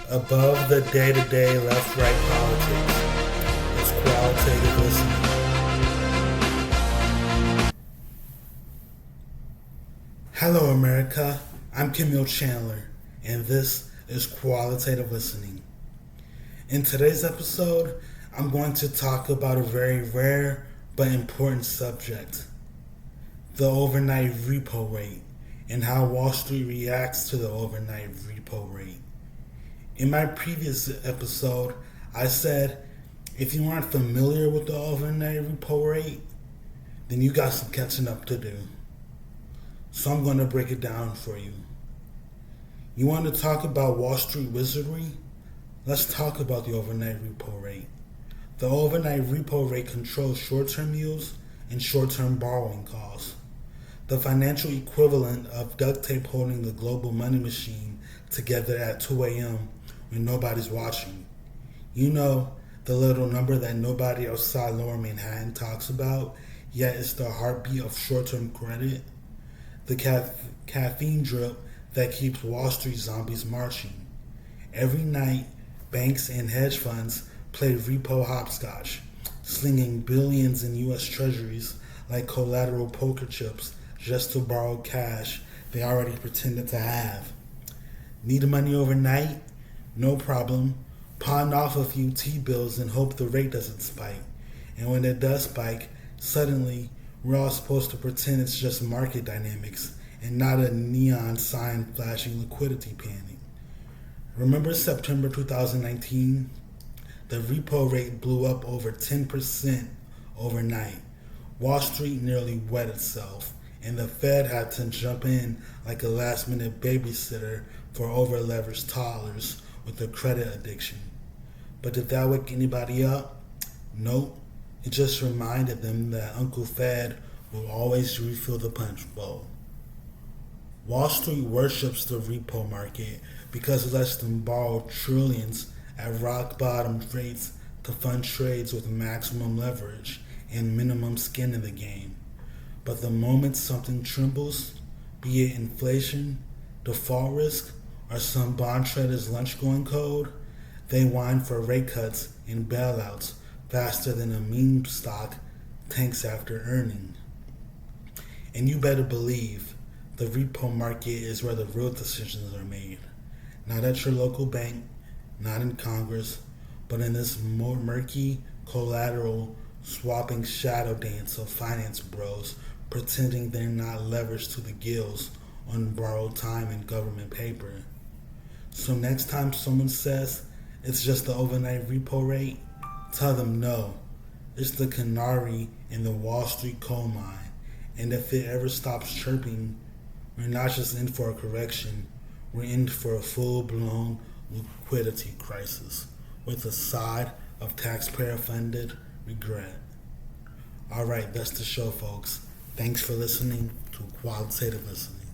Above the day-to-day left-right politics is qualitative listening. Hello America, I'm Camille Chandler, and this is Qualitative Listening. In today's episode, I'm going to talk about a very rare but important subject, the overnight repo rate, and how Wall Street reacts to the overnight repo rate. In my previous episode, I said if you aren't familiar with the overnight repo rate, then you got some catching up to do. So I'm going to break it down for you. You want to talk about Wall Street wizardry? Let's talk about the overnight repo rate. The overnight repo rate controls short-term yields and short-term borrowing costs. The financial equivalent of duct tape holding the global money machine together at 2 a.m. when nobody's watching. You know, the little number that nobody outside Lower Manhattan talks about, yet it's the heartbeat of short-term credit. The caffeine drip that keeps Wall Street zombies marching. Every night, banks and hedge funds play repo hopscotch, slinging billions in U.S. treasuries like collateral poker chips just to borrow cash they already pretended to have. Need money overnight? No problem. Pawn off a few T-bills and hope the rate doesn't spike. And when it does spike, suddenly we're all supposed to pretend it's just market dynamics and not a neon sign flashing liquidity panic. Remember September 2019? The repo rate blew up over 10% overnight. Wall Street nearly wet itself, and the Fed had to jump in like a last-minute babysitter for over-leveraged toddlers with a credit addiction. But did that wake anybody up? Nope. It just reminded them that Uncle Fed will always refill the punch bowl. Wall Street worships the repo market because it lets them borrow trillions at rock-bottom rates to fund trades with maximum leverage and minimum skin in the game. But the moment something trembles, be it inflation, default risk, or some bond trader's lunch-going code, they whine for rate cuts and bailouts faster than a meme stock tanks after earning. And you better believe the repo market is where the real decisions are made. Not at your local bank, not in Congress, but in this more murky, collateral, swapping shadow dance of finance bros pretending they're not leveraged to the gills on borrowed time and government paper. So next time someone says it's just the overnight repo rate, tell them no. It's the canary in the Wall Street coal mine. And if it ever stops chirping, we're not just in for a correction, we're in for a full-blown liquidity crisis with a side of taxpayer-funded regret. Alright, that's the show, folks. Thanks for listening to Qualitative Listening.